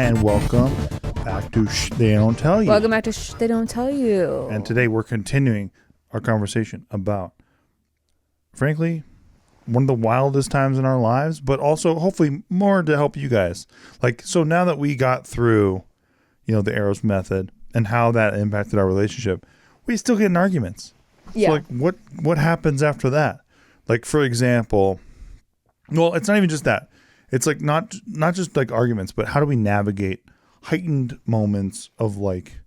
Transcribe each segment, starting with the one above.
and welcome back to Shh They Don't Tell You. Welcome back to Shh They Don't Tell You. And today we're continuing our conversation about, frankly, one of the wildest times in our lives, but also hopefully more to help you guys. Like, so now that we got through, the Arrows method and how that impacted our relationship, we still get in arguments. Yeah. So like what happens after that? Like, for example, well, it's not even just that. It's like not just like arguments, but how do we navigate heightened moments of like,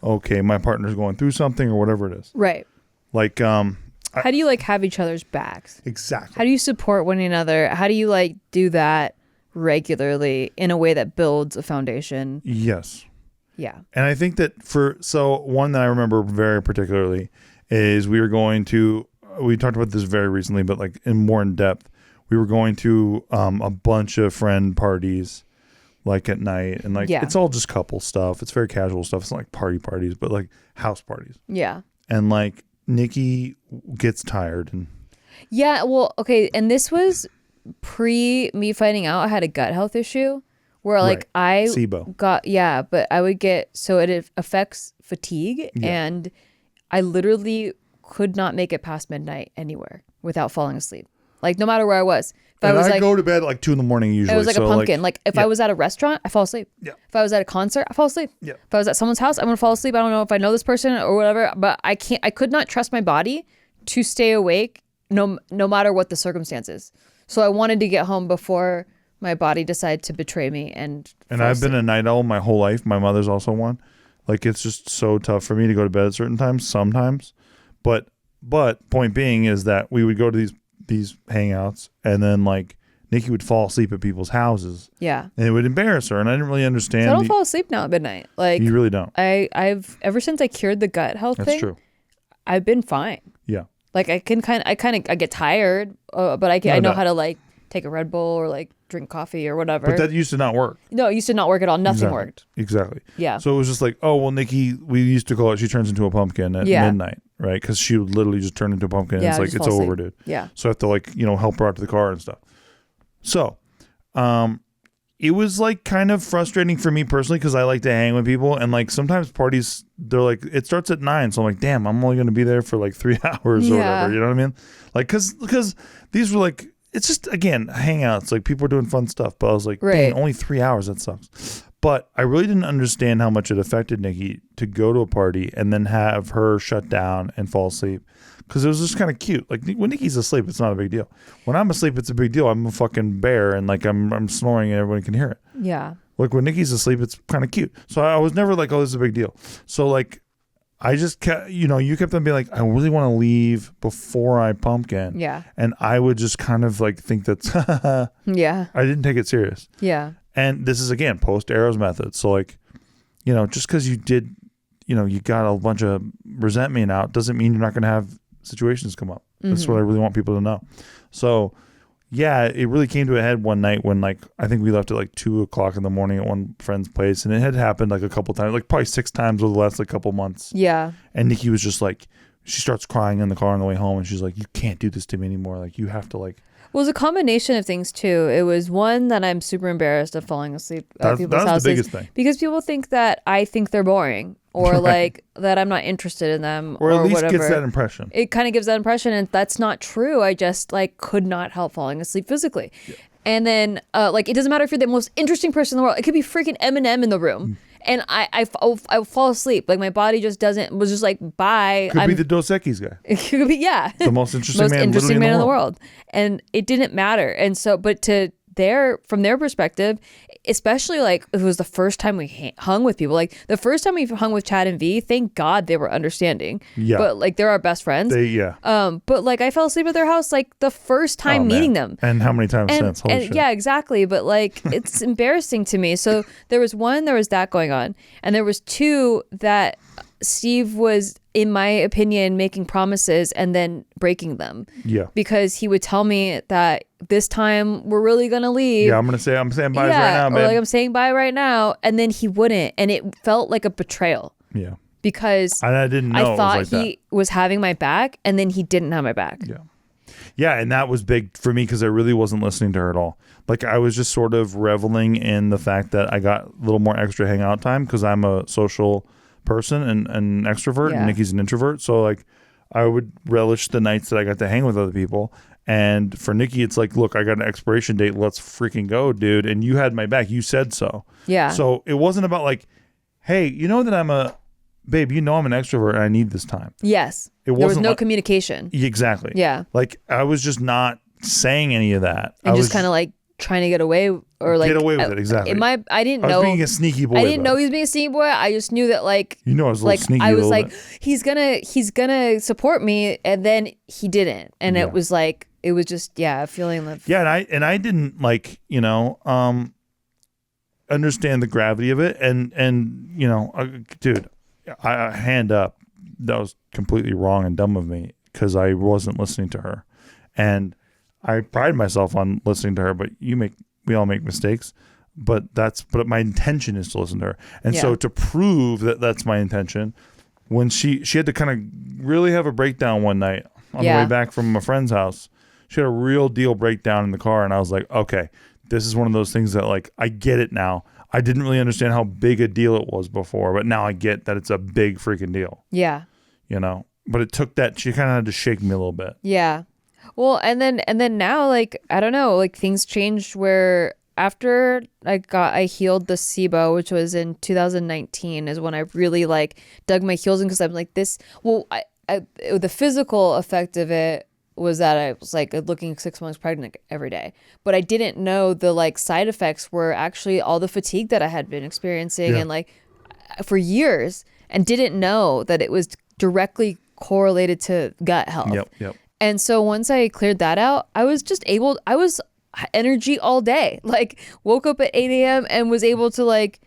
okay, my partner's going through something or whatever it is. Right. Like, how do you like have each other's backs? Exactly. How do you support one another? How do you like do that regularly in a way that builds a foundation? Yes. Yeah. And I think that one that I remember very particularly is we talked about this very recently, but like more in depth. We were going to a bunch of friend parties like at night, and like it's all just couple stuff. It's very casual stuff. It's not like parties, but like house parties. Yeah. And like Nikki gets tired and yeah, well, okay, and this was pre me finding out I had a gut health issue where like SIBO. but I would get, so it affects fatigue and I literally could not make it past midnight anywhere without falling asleep. Like no matter where I was. If I go to bed at like 2 a.m. usually. It was like a pumpkin. Like if I was at a restaurant, I fall asleep. Yeah. If I was at a concert, I fall asleep. Yeah. If I was at someone's house, I'm gonna fall asleep. I don't know if I know this person or whatever, but I could not trust my body to stay awake no matter what the circumstances. So I wanted to get home before my body decided to betray me and I've been a night owl my whole life. My mother's also one. Like it's just so tough for me to go to bed at certain times sometimes. But point being is that we would go to these hangouts and then like Nikki would fall asleep at people's houses. Yeah. And it would embarrass her. And I didn't really understand. So I don't fall asleep now at midnight. Like you really don't. I've ever since I cured the gut health thing. That's true. I've been fine. Yeah. Like I get tired, but I know how to like take a Red Bull or like drink coffee or whatever. But that used to not work. No, it used to not work at all. Nothing worked. Exactly. Yeah. So it was just like, oh, well, Nikki, we used to call it, she turns into a pumpkin at midnight, right? Because she would literally just turn into a pumpkin. And it's like, it's over, dude. Yeah. So I have to like, help her out to the car and stuff. So, it was like kind of frustrating for me personally because I like to hang with people, and like sometimes parties, they're like, it starts at 9, so I'm like, damn, I'm only going to be there for like 3 hours or whatever, you know what I mean? Like because these were like, it's just, again, hangouts, like people are doing fun stuff, but I was like, dang, only 3 hours, that sucks. But I really didn't understand how much it affected Nikki to go to a party and then have her shut down and fall asleep. Because it was just kind of cute. Like when Nikki's asleep, it's not a big deal. When I'm asleep, it's a big deal. I'm a fucking bear and like I'm snoring and everyone can hear it. Yeah. Like when Nikki's asleep, it's kind of cute. So I was never like, oh, this is a big deal. So like I just kept, you kept on being like, I really want to leave before I pumpkin. Yeah. And I would just kind of like think that, yeah. I didn't take it serious. Yeah. And this is, again, post Arrows method. So like, just because you did, you got a bunch of resentment out doesn't mean you're not going to have situations come up. That's what I really want people to know. So yeah, it really came to a head one night when like, I think we left at like 2 o'clock in the morning at one friend's place, and it had happened like a couple times, like probably 6 times over the last like couple months. Yeah. And Nikki was just like, she starts crying in the car on the way home, and she's like, you can't do this to me anymore. Like you have to like. Well, it was a combination of things too. It was one that I'm super embarrassed of falling asleep at people's houses. That's the biggest thing. Because people think that I think they're boring or like that I'm not interested in them or at least whatever. Gets that impression. It kind of gives that impression, and that's not true. I just like could not help falling asleep physically. Yeah. And then like it doesn't matter if you're the most interesting person in the world. It could be freaking Eminem in the room. And I fall asleep. Like my body just was just like, bye. Could be the Dos Equis guy. It could be, yeah. The most interesting man in the world. And it didn't matter. And so, but from their perspective, especially like it was the first time we hung with people. Like the first time we hung with Chad and V, thank God they were understanding. Yeah. But like they're our best friends. But like I fell asleep at their house like the first time meeting them. And how many times since? Holy shit. Yeah, exactly. But like it's embarrassing to me. So there was that going on, and there was 2 that Steve was, in my opinion, making promises and then breaking them. Yeah. Because he would tell me that this time we're really going to leave. Yeah, I'm saying bye right now, man. Or like I'm saying bye right now. And then he wouldn't. And it felt like a betrayal. Yeah. Because I didn't know I thought it was like he was having my back, and then he didn't have my back. Yeah. Yeah, and that was big for me because I really wasn't listening to her at all. Like I was just sort of reveling in the fact that I got a little more extra hangout time because I'm a social person and an extrovert, and Nikki's an introvert. So like I would relish the nights that I got to hang with other people. And for Nikki, it's like, look, I got an expiration date. Let's freaking go, dude. And you had my back. You said so. Yeah. So it wasn't about like, hey, you know that I'm a babe, you know I'm an extrovert and I need this time. Yes. There was no communication. Exactly. Yeah. Like I was just not saying any of that. And just kind of like trying to get away or like get away with it. Exactly. I didn't know. I was being a sneaky boy. I didn't know he was being a sneaky boy. I just knew that like, you know, I was a little sneaky. I was like, he's gonna support me, and then he didn't, and it was like, it was just feeling like and I didn't like, you know, understand the gravity of it, and you know, dude, I hand up, that was completely wrong and dumb of me because I wasn't listening to her, and I pride myself on listening to her, but we all make mistakes, but my intention is to listen to her, and so to prove that that's my intention, when she had to kind of really have a breakdown one night on the way back from a friend's house. She had a real deal breakdown in the car, and I was like, okay, this is one of those things that like, I get it now. I didn't really understand how big a deal it was before, but now I get that it's a big freaking deal. Yeah. You know, but it took that, she kind of had to shake me a little bit. Yeah. Well, and then now, like, I don't know, like things changed where after I healed the SIBO, which was in 2019, is when I really like dug my heels in, because I'm like this, well, the physical effect of it was that I was like looking 6 months pregnant every day, but I didn't know the like side effects were actually all the fatigue that I had been experiencing and like for years, and didn't know that it was directly correlated to gut health. Yep. And so once I cleared that out, I was energy all day, like woke up at 8 a.m. and was able to like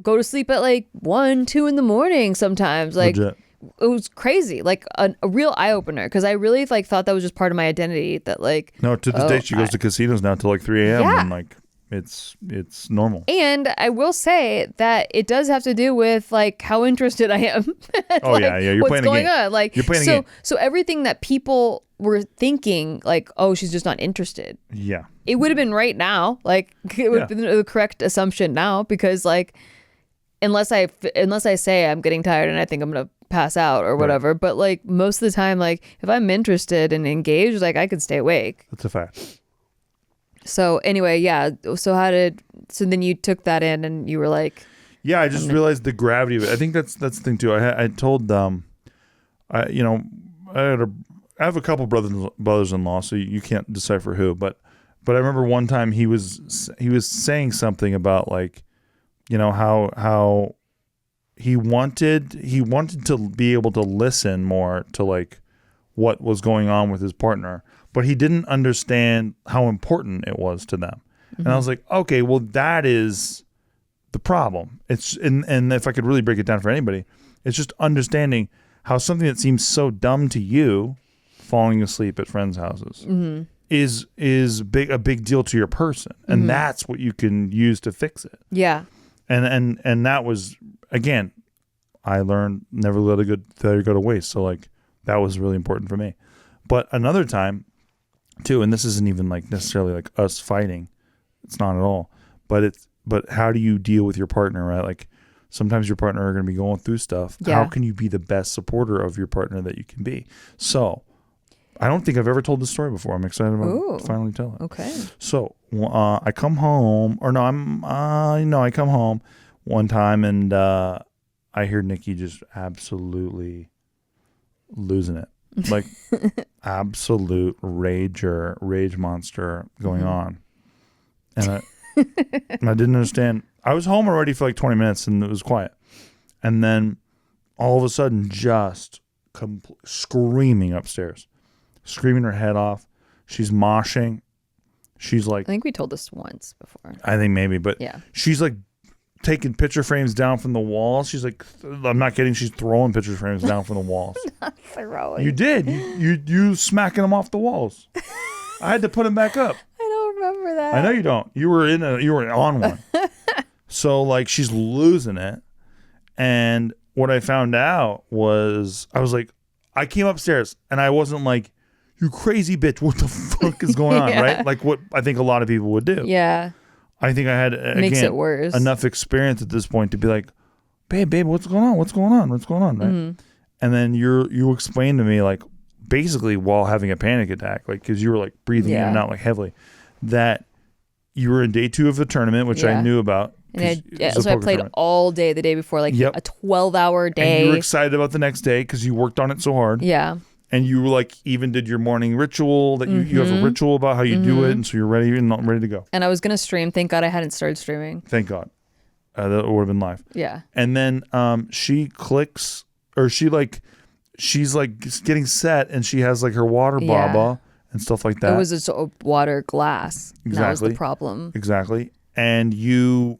go to sleep at like 1, 2 in the morning sometimes. Like legit. It was crazy, like a real eye opener, because I really like thought that was just part of my identity. That like no, to this day she goes to casinos now till like 3 a.m. and like it's normal. And I will say that it does have to do with like how interested I am. Oh yeah, you're what's playing going a game. on? Like you're playing a game. So everything that people were thinking, like, oh, she's just not interested. Yeah, it would have been right now. Like it would have been the correct assumption now, because like unless I say I'm getting tired and I think I'm gonna pass out or whatever, right. But like most of the time, like if I'm interested and engaged, like I could stay awake. That's a fact. So anyway, so then you took that in and you were like, yeah, I just realized the gravity of it. I think that's the thing too. I told I have a couple brothers-in-law, so you can't decipher who, but I remember one time he was saying something about like, you know, how he wanted to be able to listen more to like what was going on with his partner, but he didn't understand how important it was to them. Mm-hmm. And I was like, okay, well that is the problem. It's and if I could really break it down for anybody, it's just understanding how something that seems so dumb to you, falling asleep at friends' houses, mm-hmm. is a big deal to your person, and mm-hmm. that's what you can use to fix it. Yeah. And that was, again, I learned never let a good failure go to waste. So like that was really important for me. But another time too, and this isn't even like necessarily like us fighting. It's not at all. But how do you deal with your partner, right? Like sometimes your partner are going to be going through stuff. Yeah. How can you be the best supporter of your partner that you can be? So I don't think I've ever told this story before. I'm excited about to finally tell it. Okay. So I come home, I come home one time and I hear Nikki just absolutely losing it. Like absolute rage monster going mm-hmm. on. And I didn't understand. I was home already for like 20 minutes and it was quiet. And then all of a sudden just screaming upstairs. Screaming her head off. She's moshing. She's like, I think we told this once before. I think maybe, but yeah. She's like taking picture frames down from the walls. She's like, I'm not kidding. She's throwing picture frames down from the walls. Not throwing. You did. You smacking them off the walls. I had to put them back up. I don't remember that. I know you don't. You were on one. So like she's losing it. And what I found out was I was like, I came upstairs and I wasn't like, you crazy bitch, what the fuck is going on, right? Like what I think a lot of people would do. Yeah. I think I had, Makes again, it worse. enough experience at this point to be like, babe, what's going on? What's going on? What's going on, right? Mm-hmm. And then you explained to me, like, basically while having a panic attack, like, because you were like breathing in and out like heavily, that you were in day 2 of the tournament, which I knew about. And so I played all day the day before, like a 12-hour day. And you were excited about the next day because you worked on it so hard. Yeah. And you like even did your morning ritual that you have a ritual about how you do it, and so you're ready to go. And I was gonna stream. Thank God I hadn't started streaming. Thank God, that would have been live. Yeah. And then she clicks, or she's like getting set, and she has like her water baba and stuff like that. It was a water glass. Exactly. That was the problem. Exactly. And you're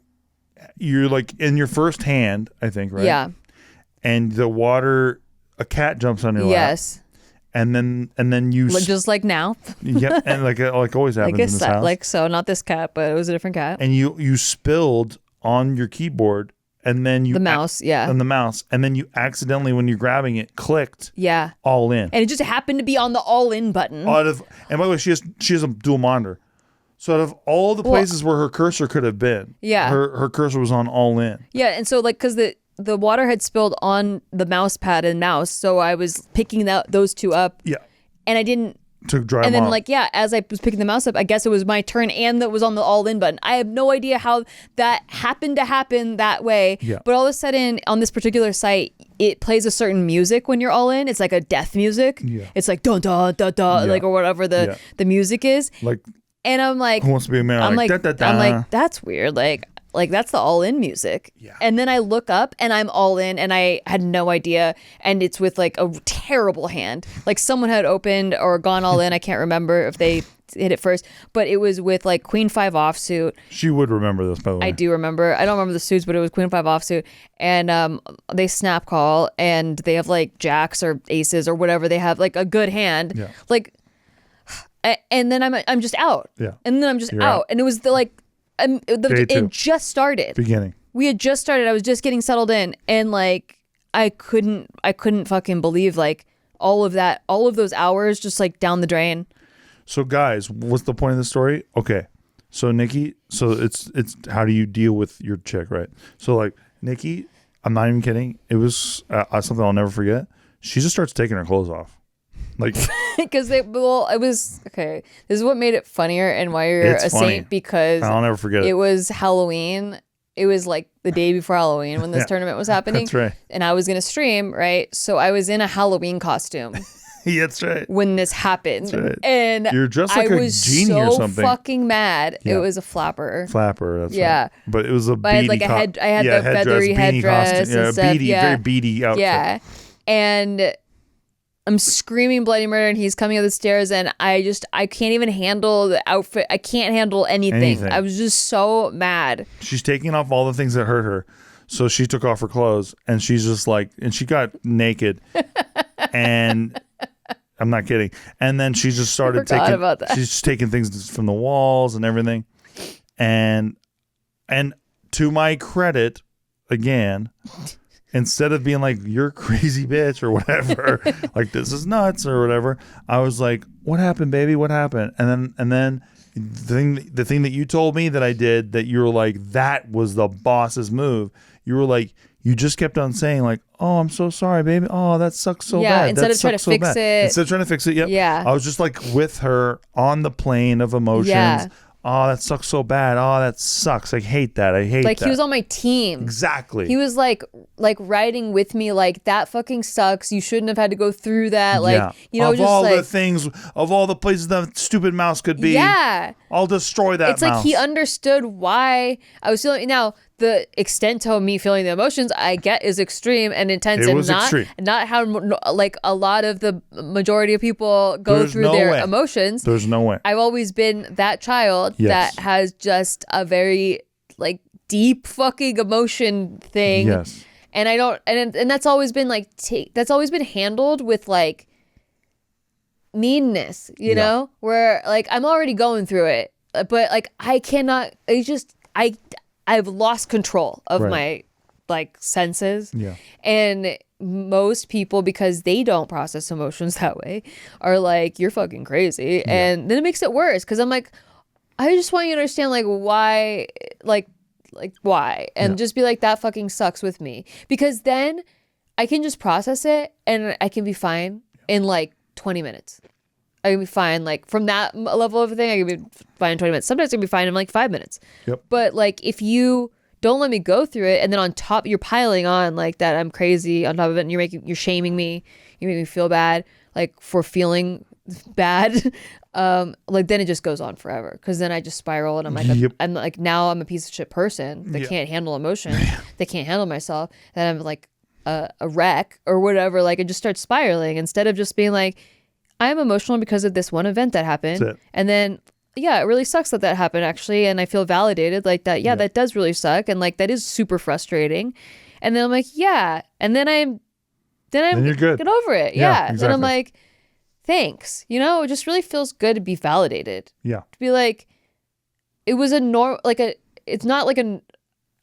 like in your first hand, I think, right? Yeah. And the water, a cat jumps on your lap. Yes. And then you just like now. Yep, and like always happens in this house. Like so, not this cat, but it was a different cat. And you spilled on your keyboard, and then the mouse, and the mouse, and then you accidentally, when you're grabbing it, clicked all in, and it just happened to be on the all in button. And by the way, she has a dual monitor, so out of all the places where her cursor could have been, her cursor was on all in. Yeah, and so like because the water had spilled on the mouse pad and mouse, so I was picking those two up. Yeah. And I didn't. To dry and them then, off. as I was picking the mouse up, I guess it was my turn and that was on the all-in button. I have no idea how that happened to happen that way. Yeah. But all of a sudden, on this particular site, it plays a certain music when you're all in. It's like a death music. Yeah. It's like dun dun dun dun, like or whatever the music is. Like. And I'm like, Who Wants to Be a Man? I'm like, da, da, da. I'm like, that's weird. Like that's the all in music. Yeah. And then I look up and I'm all in and I had no idea. And it's with like a terrible hand. Like someone had opened or gone all in. I can't remember if they hit it first, but it was with like Queen 5 offsuit. She would remember this, by the way. I do remember. I don't remember the suits, but it was Queen 5 offsuit. And they snap call and they have like jacks or aces or whatever. They have like a good hand. Yeah. Like, and then I'm just out. Yeah. And then I'm just out. And it was it just started. Beginning. We had just started. I was just getting settled in, and like I couldn't fucking believe like all of those hours just like down the drain. So guys, what's the point of the story? Okay. So Nikki, it's how do you deal with your chick, right? So like Nikki, I'm not even kidding. It was something I'll never forget. She just starts taking her clothes off. Like because it was okay. This is what made it funnier and why you're a saint, because I'll never forget it. It was Halloween. It was like the day before Halloween when this tournament was happening. That's right. And I was gonna stream, right? So I was in a Halloween costume. Yeah, that's right. When this happened. That's right. And you're dressed like a genie or something. I was so fucking mad. Yeah. It was a flapper. That's right. But it was a beady. I had like I had the feathery headdress and stuff. Beady, very beady outfit. Yeah. And I'm screaming bloody murder and he's coming up the stairs and I can't even handle the outfit. I can't handle anything. I was just so mad. She's taking off all the things that hurt her. So she took off her clothes and she's just like, and she got naked and I'm not kidding. And then she just started she's taking things from the walls and everything. And to my credit, again, instead of being like, you're a crazy bitch or whatever, like this is nuts or whatever, I was like, what happened, baby? What happened? And then the thing that you told me that I did, that you were like, that was the boss's move. You were like, you just kept on saying like, oh, I'm so sorry, baby. Oh, that sucks so bad. Yeah, instead of trying to fix it. Instead of trying to fix it, yep. Yeah. I was just like with her on the plane of emotions. Yeah. Oh, that sucks so bad. Oh, that sucks. I hate that. I hate like that. He was on my team. Exactly. He was like riding with me. Like, that fucking sucks. You shouldn't have had to go through that. Like, you know, of just all like, the things, of all the places that stupid mouse could be. Yeah. I'll destroy that. It's mouse. Like he understood why I was feeling. Now the extent of me feeling the emotions I get is extreme and intense, and not how like a lot of the majority of people go through their emotions. There's no way. I've always been that child that has just a very like deep fucking emotion thing. Yes. And I don't, and that's always been like that's always been handled with like meanness, you know, where like I'm already going through it, but like I cannot. It's just I've lost control of my like senses. Yeah. And most people, because they don't process emotions that way, are like, you're fucking crazy. Yeah. And then it makes it worse because I'm like, I just want you to understand like why, like why, and just be like, that fucking sucks with me, because then I can just process it and I can be fine in like 20 minutes. I can be fine like from that level of thing. I can be fine in 20 minutes. Sometimes I can be fine in like 5 minutes. Yep. But like if you don't let me go through it, and then on top you're piling on like that I'm crazy on top of it, and you're shaming me, you make me feel bad like for feeling bad, like then it just goes on forever, because then I just spiral and I'm like now I'm a piece of shit person that can't handle emotions, that can't handle myself, and I'm like a wreck or whatever. Like it just starts spiraling instead of just being like, I'm emotional because of this one event that happened, and then it really sucks that happened actually, and I feel validated like that. That does really suck, and like that is super frustrating. And then I'm like, and then you're good. Get over it. Exactly. Then I'm like, thanks. It just really feels good to be validated. Yeah. To be like, it was it's not like a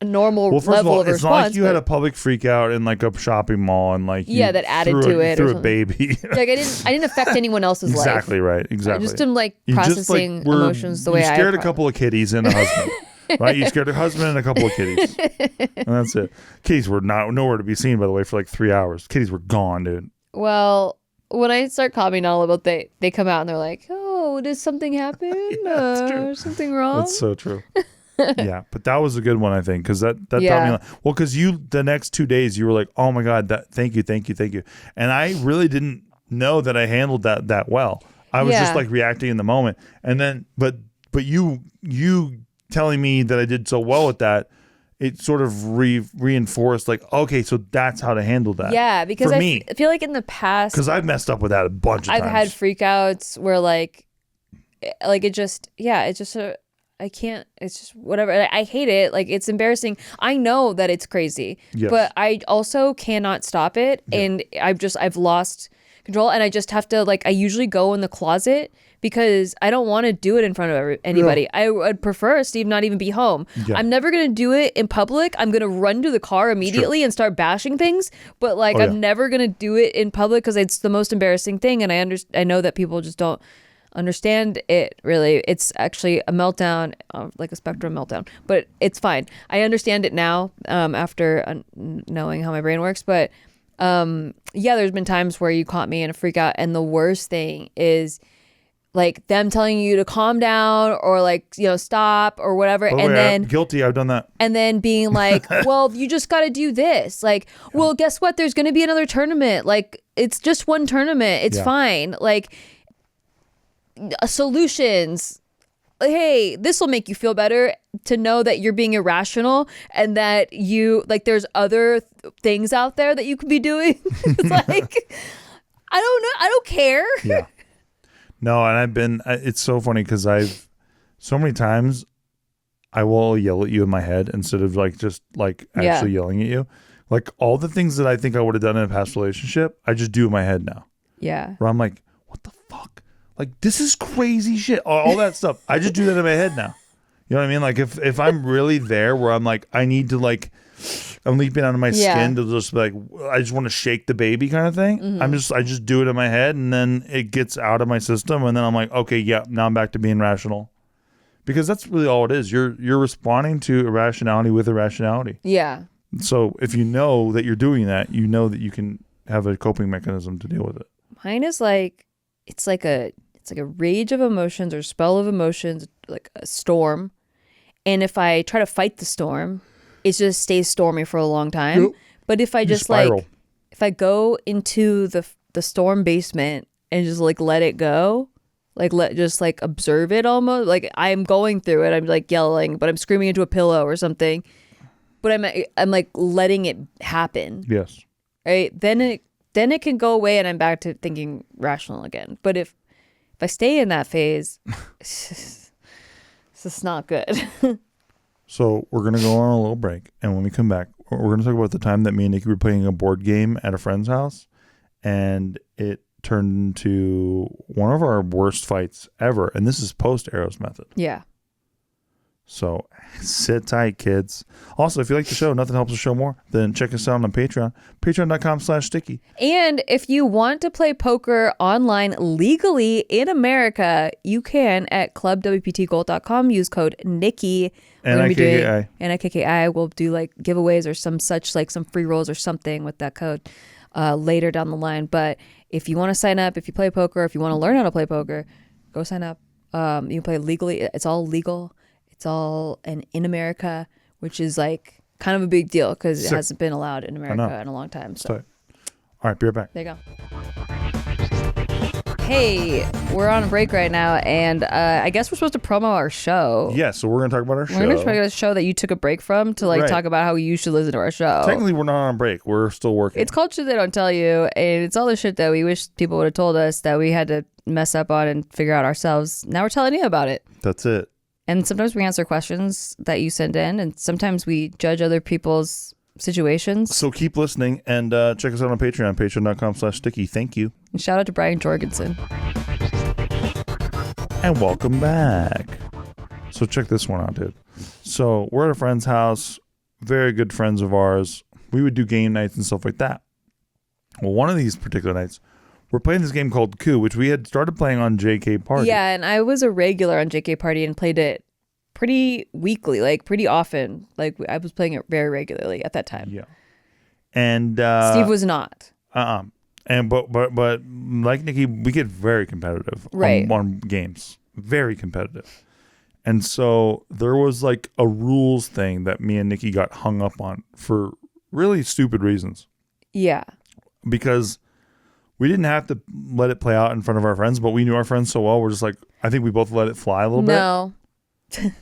normal level of response. It's not like you had a public freak out in like a shopping mall and like that added to it, threw a baby. Like I didn't affect anyone else's life. Exactly right. Exactly. I just am like processing emotions the way I. You scared a couple of kitties and a husband. Right? You scared a husband and a couple of kitties. And that's it. Kitties were nowhere to be seen, by the way, for like 3 hours. Kitties were gone, dude. Well, when I start calming all about, they come out and they're like, oh, did something happen? Something wrong? That's so true. Yeah, but that was a good one, I think, because that taught me a lot. Well, because the next 2 days you were like, oh my God, thank you, and I really didn't know that I handled that well. I was just like reacting in the moment, and then but you telling me that I did so well with that, it sort of reinforced like, okay, so that's how to handle that. Yeah, because I feel like in the past, because I've messed up with that a bunch of times. I've had freakouts where like it just it's just I can't, it's just whatever. I hate it. Like it's embarrassing. I know that it's crazy, but I also cannot stop it. Yeah. And I've lost control, and I just have to like, I usually go in the closet because I don't want to do it in front of anybody. Yeah. I would prefer Steve not even be home. Yeah. I'm never going to do it in public. I'm going to run to the car immediately and start bashing things. But like, I'm never going to do it in public because it's the most embarrassing thing. And I know that people just don't understand it really. It's actually a meltdown, like a spectrum meltdown, but it's fine. I understand it now after knowing how my brain works. But there's been times where you caught me in a freak out, and the worst thing is like them telling you to calm down or like, stop or whatever. And then guilty. I've done that. And then being like, well, you just got to do this. Like, well, guess what? There's going to be another tournament. Like, it's just one tournament. It's fine. Like, solutions. Hey, this will make you feel better to know that you're being irrational and that you like there's other things out there that you could be doing. It's like, I don't know. I don't care. Yeah. No, and it's so funny because so many times I will yell at you in my head instead of like just like actually yelling at you. Like all the things that I think I would have done in a past relationship, I just do in my head now. Yeah. Where I'm like, what the fuck? Like, this is crazy shit. All that stuff. I just do that in my head now. You know what I mean? Like if I'm really there where I'm like, I need to like, I'm leaping out of my skin to just like, I just want to shake the baby kind of thing. Mm-hmm. I just do it in my head, and then it gets out of my system, and then I'm like, okay, now I'm back to being rational, because that's really all it is. You're responding to irrationality with irrationality. Yeah. So if you know that you're doing that, you know that you can have a coping mechanism to deal with it. Mine is like, it's like a rage of emotions or spell of emotions, like a storm. And if I try to fight the storm, it just stays stormy for a long time. Yep. But if I just like, if I go into the storm basement and just like let it go, like just like observe it almost, like I'm going through it, I'm like yelling, but I'm screaming into a pillow or something. But I'm like letting it happen. Yes. Right. Then it can go away and I'm back to thinking rational again. But if I stay in that phase, it's just not good. So we're going to go on a little break. And when we come back, we're going to talk about the time that me and Nikki were playing a board game at a friend's house. And it turned into one of our worst fights ever. And this is post Eros method. Yeah. So sit tight, kids. Also, if you like the show, nothing helps the show more, then check us out on Patreon. Patreon.com/sticky. And if you want to play poker online legally in America, you can at clubwptgold.com. Use code Nikki. NIKKI. NIKKI. We'll do like giveaways or some such, like some free rolls or something with that code later down the line. But if you want to sign up, if you play poker, if you want to learn how to play poker, go sign up. You can play legally. It's all legal. It's all in America, which is like kind of a big deal because it hasn't been allowed in America in a long time. So, all right, be right back. There you go. Hey, we're on a break right now, and I guess we're supposed to promo our show. Yeah, so we're going to talk about our show. We're going to talk about a show that you took a break from to like talk about how you should listen to our show. Technically, we're not on break. We're still working. It's called Shit They Don't Tell You, and it's all the shit that we wish people would have told us that we had to mess up on and figure out ourselves. Now we're telling you about it. That's it. And sometimes we answer questions that you send in, and sometimes we judge other people's situations. So keep listening and check us out on Patreon, patreon.com/sticky. Thank you. And shout out to Brian Jorgensen. And welcome back. So check this one out, dude. So we're at a friend's house, very good friends of ours. We would do game nights and stuff like that. Well, one of these particular nights, we're playing this game called Coup, which we had started playing on JK Party. Yeah, and I was a regular on JK Party and played it pretty weekly, like pretty often. Like I was playing it very regularly at that time. Yeah. And Steve was not. And but like Nikki, we get very competitive on games. Very competitive. And so there was like a rules thing that me and Nikki got hung up on for really stupid reasons. Yeah. Because we didn't have to let it play out in front of our friends, but we knew our friends so well. We're just like, I think we both let it fly a little bit.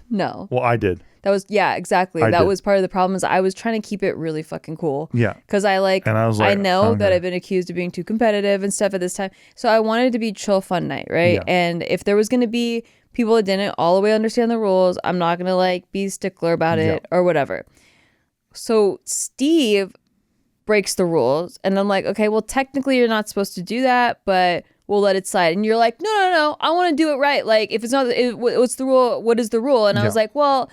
No. Well, I did. That was, yeah, exactly. That was part of the problem is I was trying to keep it really fucking cool. Yeah. Because I know that I've been accused of being too competitive and stuff at this time. So I wanted it to be chill fun night, right? Yeah. And if there was going to be people that didn't all the way understand the rules, I'm not going to like be stickler about it or whatever. So Steve breaks the rules and I'm like, okay, well, technically you're not supposed to do that, but we'll let it slide. And you're like, no, I want to do it right. Like if it's not, what's the rule? What is the rule? And I was like, well,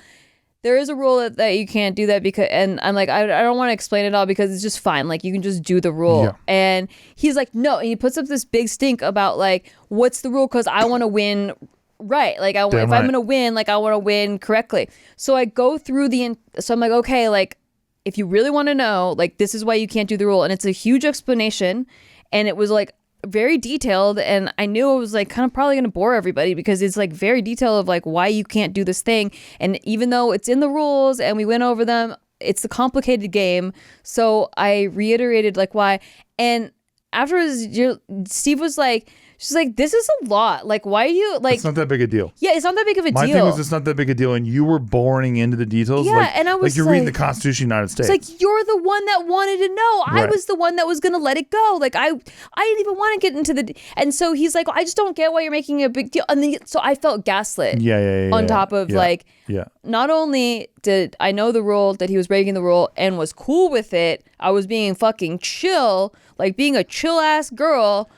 there is a rule that you can't do that because, and I'm like, I don't want to explain it all because it's just fine. Like you can just do the rule. Yeah. And he's like, no. And he puts up this big stink about like, what's the rule? Cause I want to win. Right. Like I'm going to win, like I want to win correctly. So I go through so I'm like, okay, like if you really want to know, like this is why you can't do the rule. And it's a huge explanation. And it was like very detailed. And I knew it was like kind of probably going to bore everybody because it's like very detailed of like why you can't do this thing. And even though it's in the rules and we went over them, it's a complicated game. So I reiterated like why. And afterwards, Steve was like, she's like, this is a lot. Like, why are you like? It's not that big a deal. Yeah, it's not that big of a deal. My thing was, it's not that big a deal, and you were boring into the details. Yeah, and I was like, you're reading the Constitution of the United States. It's like you're the one that wanted to know. Right. I was the one that was gonna let it go. like I didn't even want to get into the. And so he's like, I just don't get why you're making a big deal. And then so I felt gaslit. Yeah. On top of not only did I know the rule that he was breaking the rule and was cool with it, I was being fucking chill, like being a chill ass girl.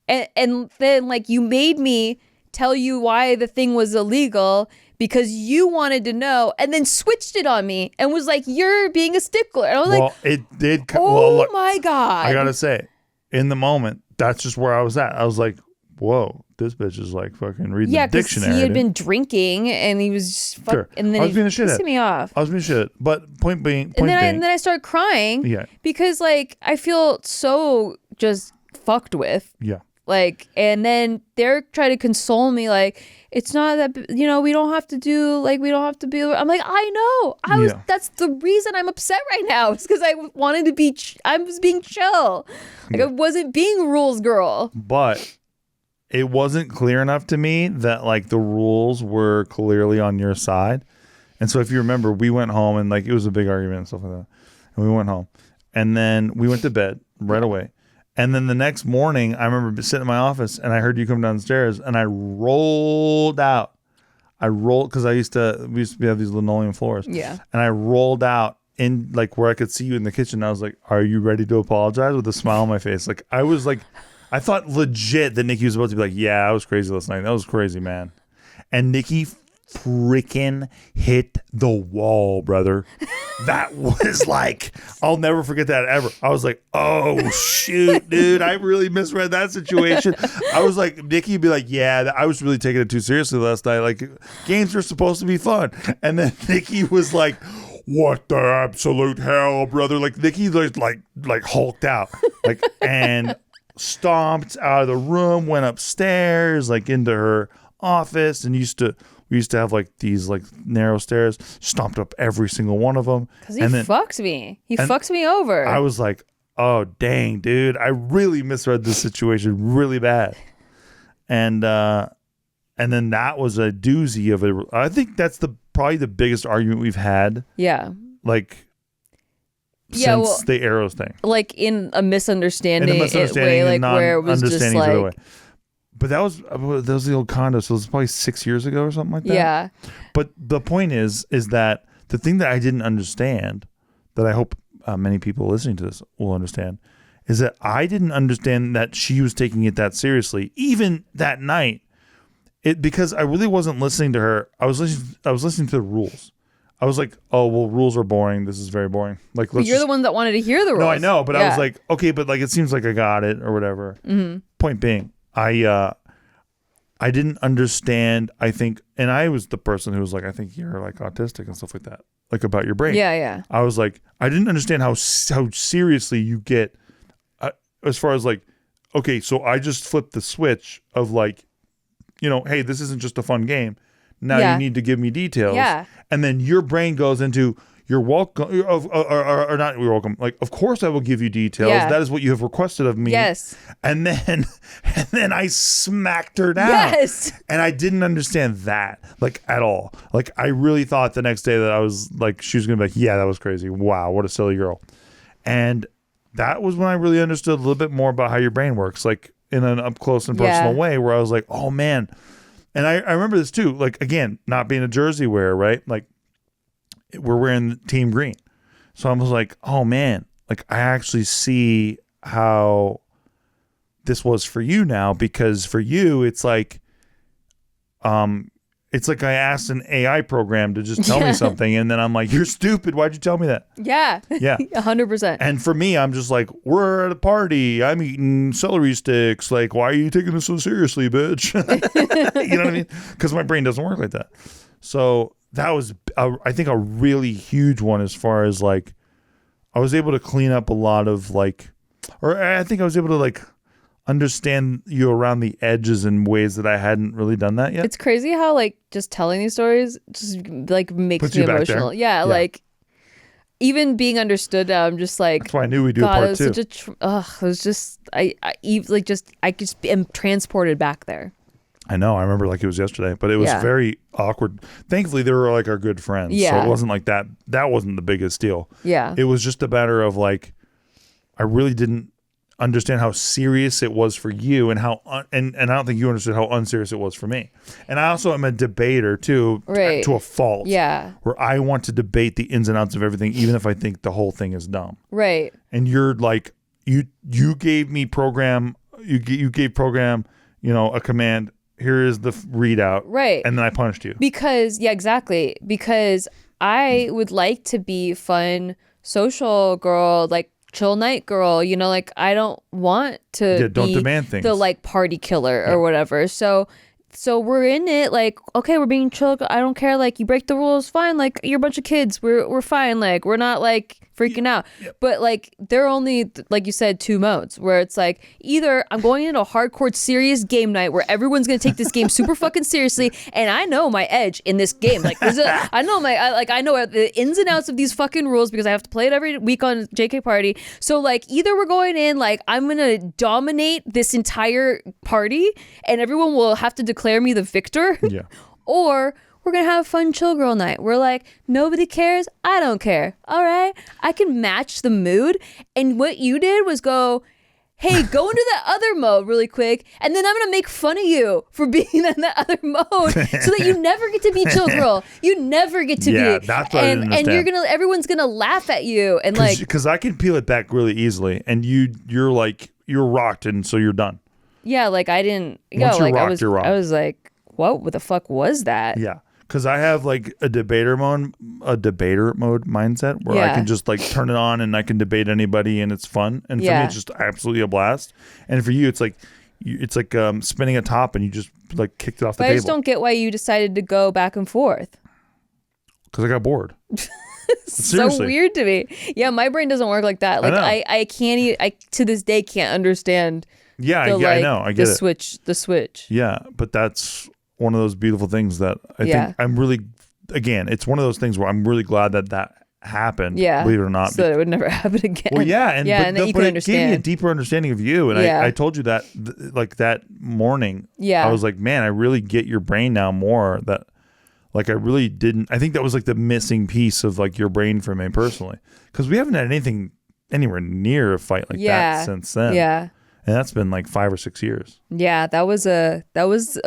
And then like you made me tell you why the thing was illegal because you wanted to know and then switched it on me and was like, you're being a stickler. And I was like, it did. Oh my God. I got to say, in the moment, that's just where I was at. I was like, whoa, this bitch is like fucking reading the dictionary. He had been drinking and he was just sure. And then I was being a shithead. Me off. I was being a shithead. But point being. And then I started crying because like I feel so just fucked with. Yeah. Like, and then they're trying to console me, like, it's not that, we don't have to do, like, we don't have to be, I'm like, I know, that's the reason I'm upset right now, it's because I wanted to be, I was being chill, like, I wasn't being a rules girl. But it wasn't clear enough to me that, like, the rules were clearly on your side. And so if you remember, we went home, and, like, it was a big argument and stuff like that, and we went home, and then we went to bed right away. And then the next morning, I remember sitting in my office and I heard you come downstairs and I rolled out. Because we used to have these linoleum floors. Yeah. And I rolled out in like where I could see you in the kitchen. I was like, are you ready to apologize? With a smile on my face. Like I was like, I thought legit that Nikki was about to be like, yeah, I was crazy last night. That was crazy, man. And Nikki freaking hit the wall, brother. That was like, I'll never forget that ever. I was like, oh shoot, dude, I really misread that situation. I was like, Nikki would be like, yeah, I was really taking it too seriously last night. Like, games are supposed to be fun. And then Nikki was like, what the absolute hell, brother? Like, Nikki like hulked out, like, and stomped out of the room, went upstairs, like into her office, and we used to have like these like narrow stairs, stomped up every single one of them. Because fucks me. He fucks me over. I was like, oh, dang, dude. I really misread this situation really bad. And then that was a doozy of it. I think that's probably the biggest argument we've had. Yeah. Like, since the arrows thing. Like in a misunderstanding way, like where it was just like. But that was the old condo, so it was probably 6 years ago or something like that. Yeah. But the point is that the thing that I didn't understand, that I hope many people listening to this will understand, is that I didn't understand that she was taking it that seriously, even that night. Because I really wasn't listening to her. I was listening to the rules. I was like, oh, well, rules are boring. This is very boring. Like, you're the one that wanted to hear the rules. No, I know, but I was like, okay, but like it seems like I got it or whatever. Mm-hmm. Point being, I didn't understand, I think, and I was the person who was like, I think you're like autistic and stuff like that, like about your brain. Yeah, yeah. I was like, I didn't understand how seriously you get, as far as like, okay, so I just flipped the switch of like, you know, hey, this isn't just a fun game. Now you need to give me details. Yeah. And then your brain goes into, you're welcome, or not you're welcome. Like, of course I will give you details. Yeah. That is what you have requested of me. Yes. And then I smacked her down. Yes. And I didn't understand that, like, at all. Like, I really thought the next day that I was like, she was going to be like, yeah, that was crazy. Wow, what a silly girl. And that was when I really understood a little bit more about how your brain works, like in an up close and personal way, where I was like, oh man. And I remember this too, like, again, not being a jersey wearer, right? Like, we're wearing team green. So I was like, oh man, like I actually see how this was for you now, because for you, it's like I asked an AI program to just tell me something. And then I'm like, you're stupid. Why'd you tell me that? Yeah. Yeah. 100%. And for me, I'm just like, we're at a party. I'm eating celery sticks. Like, why are you taking this so seriously, bitch? You know what I mean? Because my brain doesn't work like that. So that was, I think, a really huge one as far as like, I was able to clean up a lot of like, or I think I was able to like understand you around the edges in ways that I hadn't really done that yet. It's crazy how like just telling these stories just like makes me emotional. Yeah, like even being understood, I'm just like, that's why I knew we'd do a part two. it was just I just am transported back there. I know. I remember like it was yesterday, but it was very awkward. Thankfully, they were like our good friends. Yeah. So it wasn't like that. That wasn't the biggest deal. Yeah. It was just a matter of like, I really didn't understand how serious it was for you, and how and I don't think you understood how unserious it was for me. And I also am a debater too, to a fault. Yeah. Where I want to debate the ins and outs of everything, even if I think the whole thing is dumb. Right. And you're like, you gave me program, you gave program, you know, a command. Here is the readout. Right. And then I punished you. Because, exactly. Because I would like to be fun, social girl, like chill night girl. You know, like I don't want to don't demand things. The like party killer or whatever. So we're in it like, okay, we're being chill. I don't care. Like you break the rules, fine. Like you're a bunch of kids. We're fine. Like we're not like freaking out. But like there are only, like you said, two modes where it's like either I'm going into a hardcore serious game night where everyone's gonna take this game super fucking seriously, and I know my edge in this game. Like I know the ins and outs of these fucking rules because I have to play it every week on JK Party. So like either we're going in like I'm gonna dominate this entire party and everyone will have to declare me the victor. Yeah. Or we're going to have a fun chill girl night. We're like, nobody cares. I don't care. All right. I can match the mood. And what you did was go, hey, go into that other mode really quick. And then I'm going to make fun of you for being in that other mode so that you never get to be chill girl. You never get to be. That's what I didn't understand. And everyone's going to laugh at you. And like, because I can peel it back really easily. And you're like, you're rocked. And so you're done. Yeah. Like I didn't, once you're rocked, you're rocked. I was like, what the fuck was that? Yeah. because I have like a debater mode mindset where I Yeah. can just like turn it on and I can debate anybody and it's fun. And for me, Yeah. it's just absolutely a blast. And for you, it's like spinning a top and you just like kicked it off the But I just table don't get why you decided to go back and forth. because I got bored. So Seriously. weird to me. Yeah, my brain doesn't work like that. Like know. I can't. I to this day can't understand. Yeah, The, I know. I get it. The switch. Yeah, but that's one of those beautiful things that I Yeah. think I'm really, again, it's one of those things where I'm really glad that happened. Yeah. Believe it or not. So that it would never happen again. Well, yeah, and yeah, and then you but can it understand. gave me a deeper understanding of you, and Yeah. I told you that like that morning. Yeah. I was like, man, I really get your brain now more. That like I really didn't. I think that was like the missing piece of like your brain for me personally, because we haven't had anything anywhere near a fight like that since then. Yeah. And that's been like 5 or 6 years. Yeah, that was a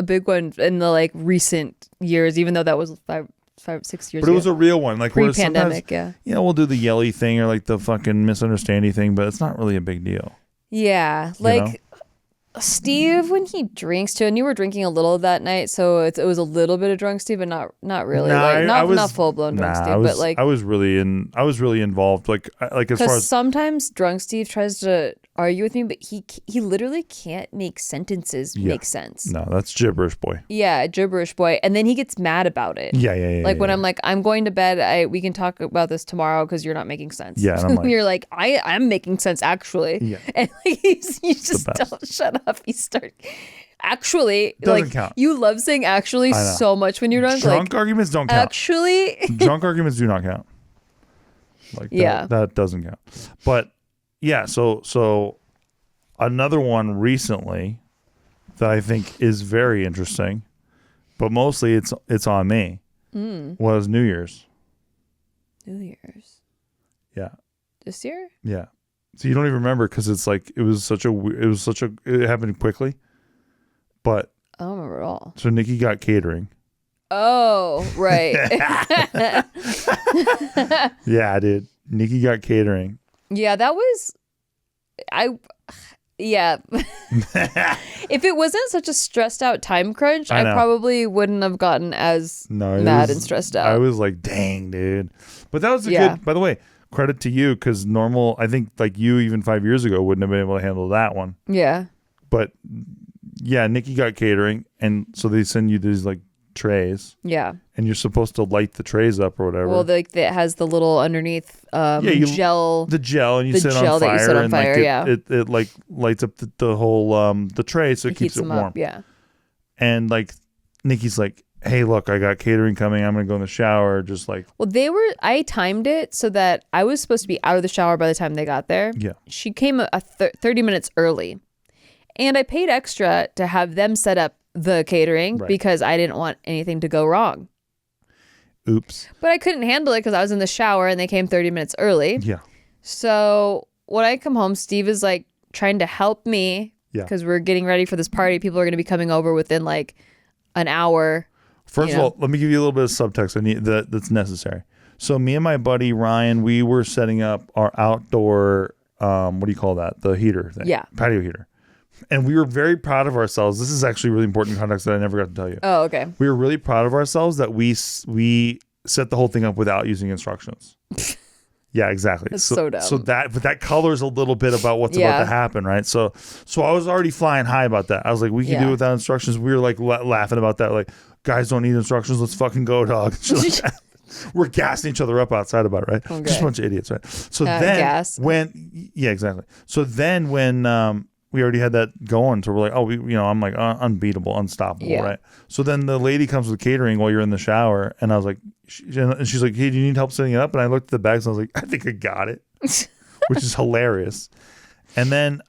big one in the like recent years, even though that was 5-6 years But it ago. was a real one. Like where sometimes, Pre-pandemic, yeah. you know, we'll do the yelly thing or like the fucking misunderstanding thing, but it's not really a big deal. Yeah, like Steve when he drinks too, and you were drinking a little that night, so it was a little bit of drunk Steve, but not really, Nah, like I was- not full blown drunk Nah, Steve, but like I was really involved. Like as far because as sometimes drunk Steve tries to argue with me, but he literally can't make sentences make sense. no, that's gibberish, boy. Yeah, gibberish boy, and then he gets mad about it. Yeah. Like when I'm like, I'm going to bed. We can talk about this tomorrow because you're not making sense. Yeah, and I'm like- you're like, I'm making sense actually. Yeah. And like you just best. don't shut up. You start actually Doesn't like count. you love saying actually know. so much when you're drunk. Drunk Like arguments don't count. actually, Drunk arguments do not count. Like Yeah. that doesn't count. But yeah, so another one recently that I think is very interesting, but mostly it's on me. Was New Year's. New Year's Yeah. this year. Yeah. So you don't even remember because it's like it happened quickly. But I don't remember at all. so Nikki got catering. Oh right. Yeah, dude. Nikki got catering. Yeah, that was yeah. If it wasn't such a stressed out time crunch, I I know. probably wouldn't have gotten as No, it mad was- and stressed out. I was like, dang, dude. But that was a Yeah. good, by the way, credit to you because I think like you even 5 years ago wouldn't have been able to handle that one. Yeah. But yeah, Nikki got catering. And so they send you these like trays Yeah. and you're supposed to light the trays up or whatever. Well, like that has the little underneath gel. the gel and you the set it gel on that fire you set on and fire, like yeah. it like lights up the whole the tray so it keeps it them warm. up. Yeah. And like Nikki's like, hey, look, I got catering coming. I'm gonna go in the shower. Just like, Well, I timed it so that I was supposed to be out of the shower by the time they got there. yeah. She came 30 minutes early. And I paid extra to have them set up the catering Right. because I didn't want anything to go wrong. Oops. But I couldn't handle it because I was in the shower and they came 30 minutes early. Yeah. So when I come home, Steve is like trying to help me Yeah. because we're getting ready for this party. People are going to be coming over within like an hour. First You of know. all, let me give you a little bit of subtext I need that's necessary. So me and my buddy Ryan, we were setting up our outdoor what do you call that? The heater thing. Yeah. Patio heater. And we were very proud of ourselves. This is actually really important context that I never got to tell you. Oh, okay. We were really proud of ourselves that we set the whole thing up without using instructions. Yeah, exactly. That's so dumb. So that colors a little bit about what's about Yeah. to happen, right? So I was already flying high about that. I was like, we can do Yeah. it without instructions. We were like laughing about that. Like, guys don't need instructions. Let's fucking go, dog. Shit like that. We're gassing each other up outside about it, right? Okay. Just a bunch of idiots, right? So then gas. yeah, exactly. So then when we already had that going, so we're like, I'm like unbeatable, unstoppable, Yeah. right? So then the lady comes with catering while you're in the shower, and I was like, and she's like, hey, do you need help setting it up? And I looked at the bags and I was like, I think I got it, which is hilarious. And then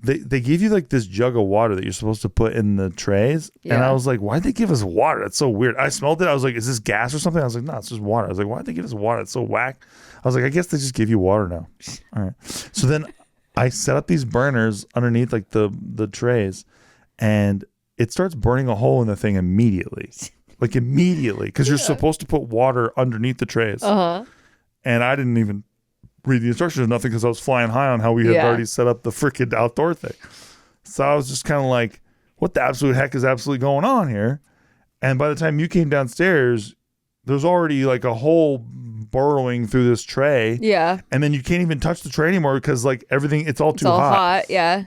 they give you like this jug of water that you're supposed to put in the trays, and Yeah. I was like, why'd they give us water? That's so weird. I smelled it. I was like, is this gas or something? I was like, no, it's just water. I was like, why'd they give us water? It's so whack. I was like, I guess they just give you water now. All right. So then I set up these burners underneath like the trays, and it starts burning a hole in the thing immediately. Like immediately, because you're supposed to put water underneath the trays. Uh-huh. And I didn't even read the instructions or nothing because I was flying high on how we had Yeah. already set up the freaking outdoor thing. So I was just kind of like, what the absolute heck is absolutely going on here? And by the time you came downstairs, there's already like a hole burrowing through this tray. Yeah. And then you can't even touch the tray anymore because like everything, it's all It's all hot. Yeah.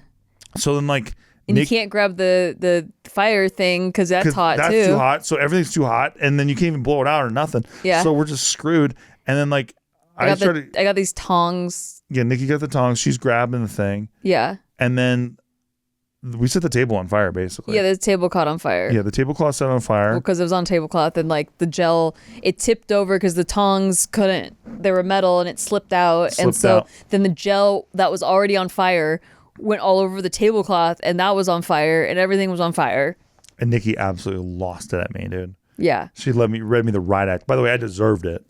So then like, and you can't grab the fire thing because that's hot too. That's too hot. So everything's too hot. And then you can't even blow it out or nothing. Yeah. So we're just screwed. And then like, I got these tongs. Yeah, Nikki got the tongs. She's grabbing the thing. Yeah. And then we set the table on fire, basically. Yeah, the table caught on fire. Yeah, the tablecloth set on fire. Because it was on tablecloth, and like the gel, it tipped over because the tongs couldn't. They were metal, and it slipped out. Then the gel that was already on fire went all over the tablecloth, and that was on fire, and everything was on fire. And Nikki absolutely lost it at me, dude. Yeah. She read me the right act. By the way, I deserved it.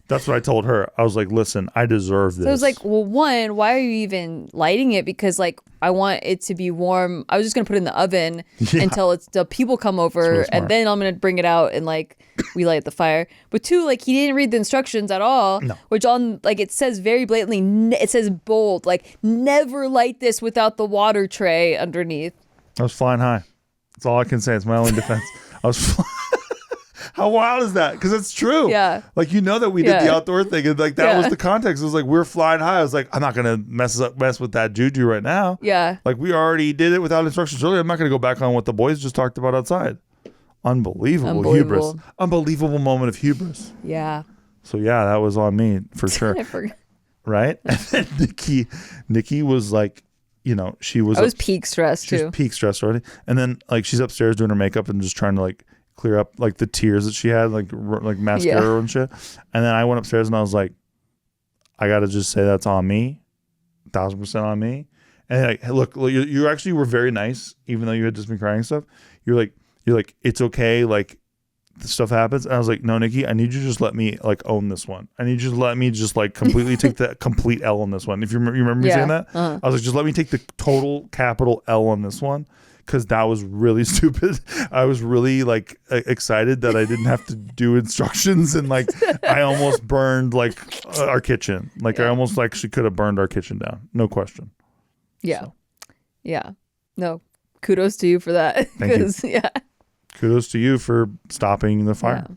That's what I told her. I was like, listen, I deserve this. So I was like, well, one, why are you even lighting it? Because like, I want it to be warm. I was just going to put it in the oven until the people come over, and then I'm going to bring it out and like, we light the fire. But two, like he didn't read the instructions at all, which on like, it says very blatantly, it says bold, like never light this without the water tray underneath. I was flying high. That's all I can say. It's my only defense. I was How wild is that? Because it's true. Yeah. Like, you know that we did the outdoor thing, and like that was the context. It was like we're flying high. I was like, I'm not gonna mess with that juju right now. Yeah. Like we already did it without instructions earlier. I'm not gonna go back on what the boys just talked about outside. Unbelievable hubris. Unbelievable moment of hubris. Yeah. So yeah, that was on me for sure. I forgot. Right? And then Nikki was like, you know, she was. I was peak stressed too. She was peak stressed already. And then like she's upstairs doing her makeup and just trying to like clear up like the tears that she had, like mascara and shit. And then I went upstairs and I was like, I gotta just say that's on me, 1,000% on me. And like, look, you actually were very nice, even though you had just been crying and stuff. You're like, it's okay, like this stuff happens. And I was like, no, Nikki, I need you to just let me like own this one. I need you to let me just like completely take the complete L on this one. If you remember me saying that, I was like, just let me take the total capital L on this one. Because that was really stupid. I was really like excited that I didn't have to do instructions, and like I almost burned like our kitchen. Like I almost actually could have burned our kitchen down. No question. Yeah. So. Yeah. No. Kudos to you for that. Thank you. Yeah. Kudos to you for stopping the fire.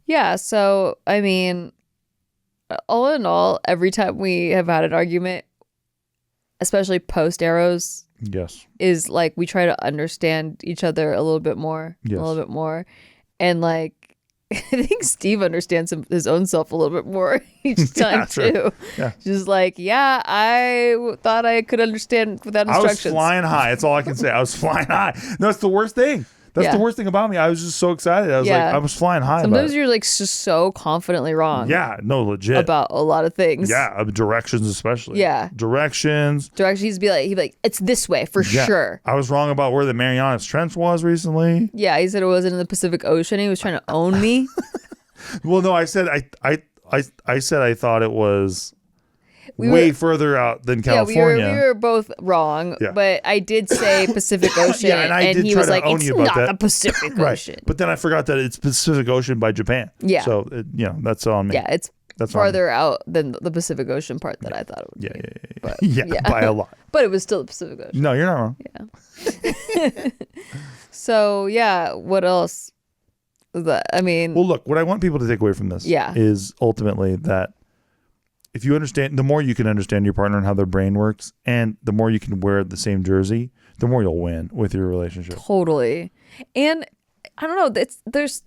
Yeah. So, I mean, all in all, every time we have had an argument, especially post arrows, yes, is like we try to understand each other a little bit more. Yes. A little bit more. And like I think Steve understands his own self a little bit more each time too. Yeah. Just like, yeah, I thought I could understand without instructions. I was flying high. That's all I can say. I was flying high. No, it's the worst thing. That's the worst thing about me. I was just so excited. I was like, I was flying high. Sometimes you're like just so confidently wrong. Yeah, no, legit. About a lot of things. Yeah, directions especially. Yeah. Directions. He'd be like, it's this way for sure. I was wrong about where the Marianas Trench was recently. Yeah, he said it wasn't in the Pacific Ocean. He was trying to own me. Well, no, I said I said I thought it was way further out than California. Yeah, we were both wrong, but I did say Pacific Ocean, and he was like, it's not the Pacific Ocean. But then I forgot that it's Pacific Ocean by Japan. Yeah. So, that's on me. Yeah, that's farther out than the Pacific Ocean part that I thought it would be. But, yeah, by a lot. But it was still the Pacific Ocean. No, you're not wrong. Yeah. So, yeah, what else? I mean... Well, look, what I want people to take away from this is ultimately that if you understand, the more you can understand your partner and how their brain works, and the more you can wear the same jersey, the more you'll win with your relationship. Totally. And I don't know,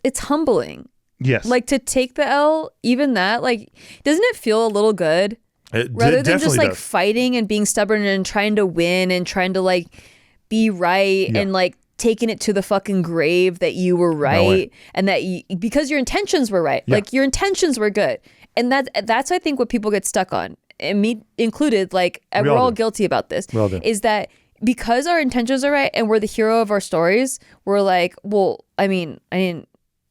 it's humbling. Yes. Like to take the L, even that, like, doesn't it feel a little good? Rather than just like fighting and being stubborn and trying to win and trying to like be right and like taking it to the fucking grave that you were right and that because your intentions were right. Like your intentions were good. And that's I think what people get stuck on, and me included. Like we're all guilty about this. Is that because our intentions are right and we're the hero of our stories, we're like, well, I mean, I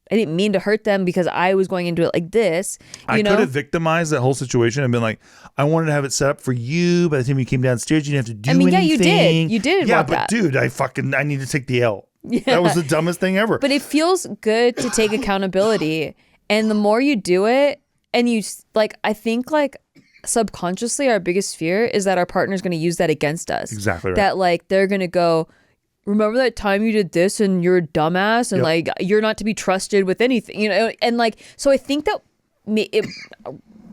didn't mean to hurt them because I was going into it like this. I could have victimized that whole situation and been like, I wanted to have it set up for you. By the time you came downstairs, you didn't have to do anything. Yeah, you did. You did. Yeah, but dude, I need to take the L. Yeah. That was the dumbest thing ever. But it feels good to take accountability. And the more you do it, and you like, I think like subconsciously our biggest fear is that our partner's going to use that against us. Exactly right. That like they're going to go, remember that time you did this and you're a dumbass and like you're not to be trusted with anything, you know? And like, so I think that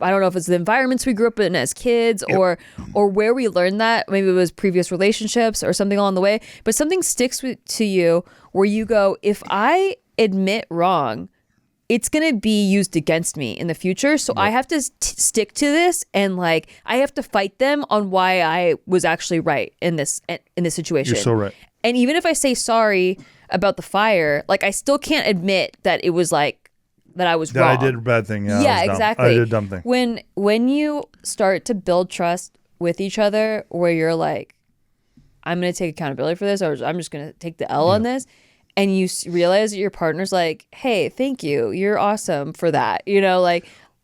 I don't know if it's the environments we grew up in as kids or where we learned that. Maybe it was previous relationships or something along the way, but something sticks to you where you go, if I admit wrong, it's going to be used against me in the future. So I have to stick to this, and like I have to fight them on why I was actually right in this situation. You're so right. And even if I say sorry about the fire, like I still can't admit that it was like that I was wrong. I did a bad thing. Yeah, exactly. I did a dumb thing. When you start to build trust with each other, where you're like, I'm going to take accountability for this, or I'm just going to take the L on this. And you realize that your partner's like, hey, thank you. You're awesome for that. You know,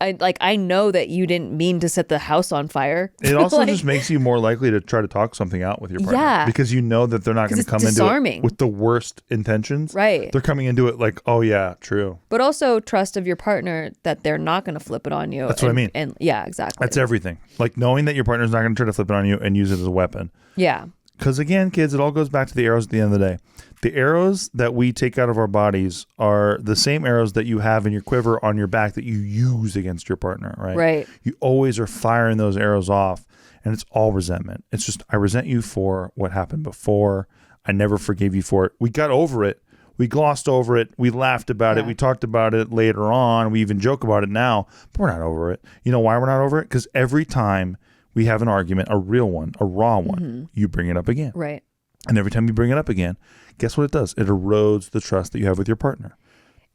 I know that you didn't mean to set the house on fire. It also just makes you more likely to try to talk something out with your partner. Yeah. Because you know that they're not going to come into it with the worst intentions. Right. They're coming into it like, oh, yeah, true. But also trust of your partner that they're not going to flip it on you. That's what I mean. And yeah, exactly. That's everything. Like knowing that your partner's not going to try to flip it on you and use it as a weapon. Yeah. Because again, kids, it all goes back to the arrows at the end of the day. The arrows that we take out of our bodies are the same arrows that you have in your quiver on your back that you use against your partner, right? Right. You always are firing those arrows off, and it's all resentment. It's just, I resent you for what happened before. I never forgave you for it. We got over it. We glossed over it. We laughed about it. We talked about it later on. We even joke about it now, but we're not over it. You know why we're not over it? Because every time we have an argument, a real one, a raw one, you bring it up again. Right. And every time you bring it up again, guess what it does? It erodes the trust that you have with your partner.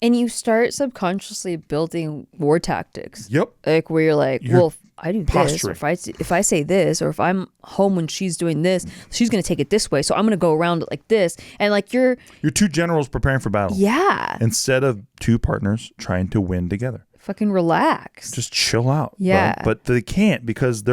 And you start subconsciously building war tactics. Yep. Like where you're like, well, if I do this, or if I say this, or if I'm home when she's doing this, she's going to take it this way. So I'm going to go around it like this. And like you're two generals preparing for battle. Yeah. Instead of two partners trying to win together. Fucking relax. Just chill out. Yeah. But they can't because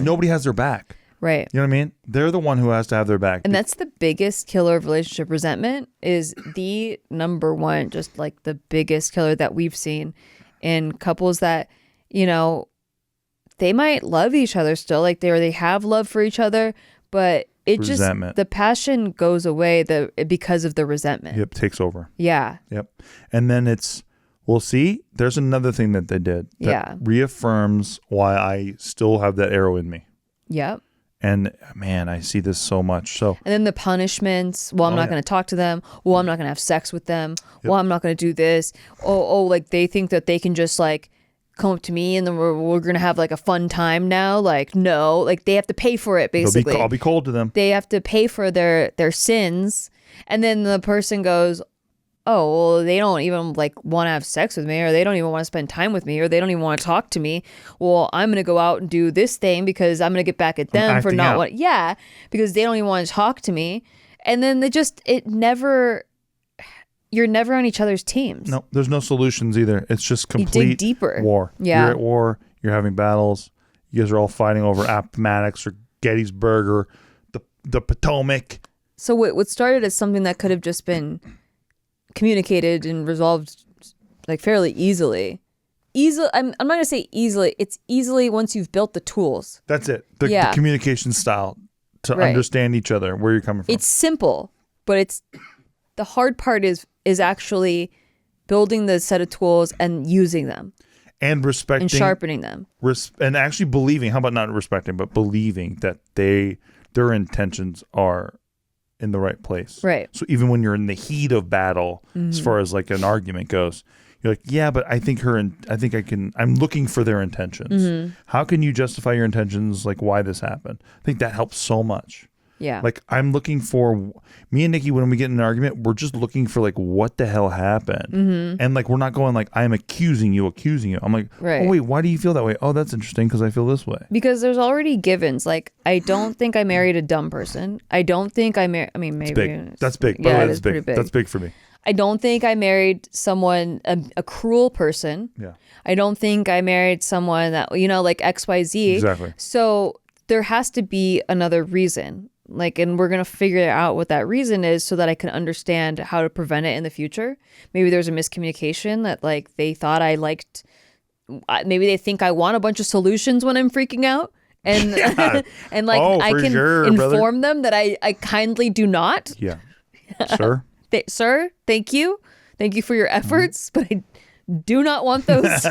nobody has their back. Right. You know what I mean? They're the one who has to have their back. And that's the biggest killer of relationship. Resentment is the number one, just like the biggest killer that we've seen in couples that, you know, they might love each other still, like they have love for each other, but it resentment. Just, the passion goes away because of the resentment. Yep, takes over. Yeah. Yep. And then well, see, there's another thing that they did that reaffirms why I still have that arrow in me. Yep. And man, I see this so much. So, and then the punishments. Well, I'm not going to talk to them. Well, I'm not going to have sex with them. Yep. Well, I'm not going to do this. Oh, like they think that they can just like come up to me and then we're going to have like a fun time now. Like, no, like they have to pay for it basically. I'll be cold to them. They have to pay for their sins. And then the person goes, oh, well, they don't even like want to have sex with me, or they don't even want to spend time with me, or they don't even want to talk to me. Well, I'm going to go out and do this thing because I'm going to get back at them for not what, because they don't even want to talk to me. And then you're never on each other's teams. No, there's no solutions either. It's just complete you dig deeper. War. Yeah. You're at war. You're having battles. You guys are all fighting over Appomattox or Gettysburg or the Potomac. So what started as something that could have just been communicated and resolved like fairly easily. I'm not going to say easily. It's easily once you've built the tools. That's it. The communication style to understand each other, where you're coming from. It's simple, but it's the hard part is actually building the set of tools and using them. And respecting. And sharpening them. And actually believing, how about not respecting, but believing that their intentions are in the right place. Right. So even when you're in the heat of battle, as far as like an argument goes, you're like, yeah, but I'm looking for their intentions. How can you justify your intentions? Like why this happened? I think that helps so much. Yeah. Like I'm looking for, me and Nikki, when we get in an argument, we're just looking for like what the hell happened. And like we're not going like, I'm accusing you. I'm like, oh wait, why do you feel that way? Oh, that's interesting because I feel this way. Because there's already givens. Like I don't think I married a dumb person. I don't think I married, I mean maybe. That's big. Yeah, it is pretty big. That's big for me. I don't think I married someone, a cruel person. Yeah. I don't think I married someone that, you know, like XYZ. Exactly. So there has to be another reason. Like, and we're going to figure out what that reason is so that I can understand how to prevent it in the future. Maybe there's a miscommunication that like they thought I liked, maybe they think I want a bunch of solutions when I'm freaking out. And, and like I can inform them that I kindly do not. Yeah. Sir? Sir, thank you. Thank you for your efforts, but I do not want those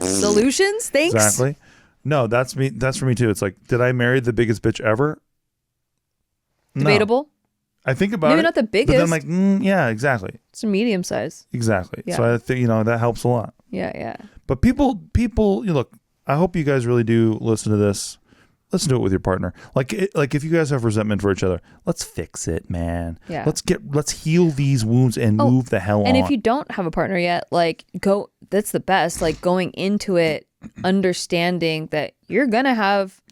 solutions. Thanks. Exactly. No, that's me. That's for me too. It's like, did I marry the biggest bitch ever? No. Debatable. I think about Maybe it. not the biggest. But then I'm like, yeah, exactly. It's a medium size. Exactly. Yeah. So I think, that helps a lot. Yeah. But people, look, I hope you guys really do listen to this. Listen to it with your partner. Like if you guys have resentment for each other, let's fix it, man. Yeah. Let's heal these wounds and move the hell on. And if you don't have a partner yet, that's the best. Like going into it, understanding that you're gonna have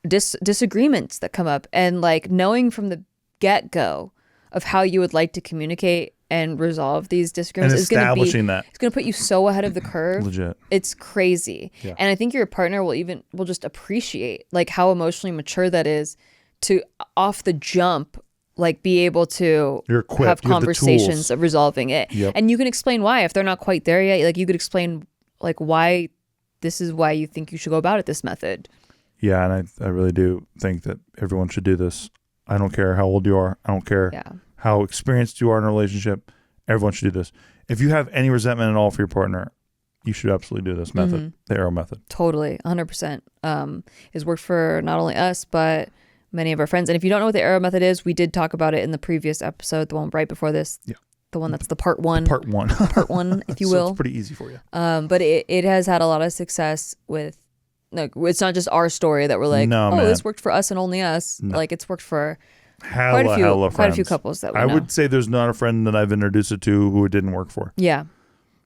disagreements that come up, and like knowing from the get-go of how you would like to communicate and resolve these disagreements and is going to be that. It's going to put you so ahead of the curve. Legit. It's crazy. Yeah. And I think your partner will just appreciate like how emotionally mature that is to off the jump like be able to have conversations of resolving it. Yep. And you can explain why if they're not quite there yet. Like you could explain like why this is why you think you should go about it this method. Yeah, and I really do think that everyone should do this. I don't care how old you are. I don't care how experienced you are in a relationship. Everyone should do this. If you have any resentment at all for your partner, you should absolutely do this method, the arrow method. Totally, 100%. It's worked for not only us, but many of our friends. And if you don't know what the arrow method is, we did talk about it in the previous episode, the one right before this. Yeah. The one that's the part one. Part one, if you so will. It's pretty easy for you. But it has had a lot of success with. No, it's not just our story that we're like, this worked for us and only us. No. Like it's worked for quite a few couples that we know. I would say there's not a friend that I've introduced it to who it didn't work for. Yeah.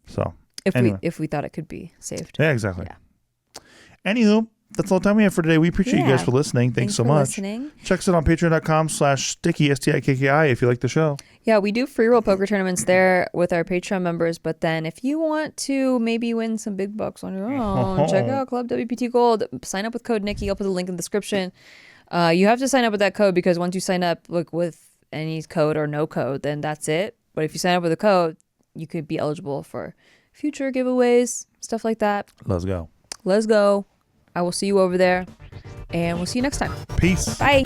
So if we thought it could be saved. Yeah, exactly. Yeah. Anywho, that's all the time we have for today. We appreciate you guys for listening. Thanks so much. Listening. Check us out on patreon.com/sticky STIKKI if you like the show. Yeah, we do free roll poker tournaments there with our Patreon members. But then if you want to maybe win some big bucks on your own, check out Club WPT Gold. Sign up with code Nikki. I'll put the link in the description. You have to sign up with that code because once you sign up with any code or no code, then that's it. But if you sign up with a code, you could be eligible for future giveaways, stuff like that. Let's go. Let's go. I will see you over there, and we'll see you next time. Peace. Bye.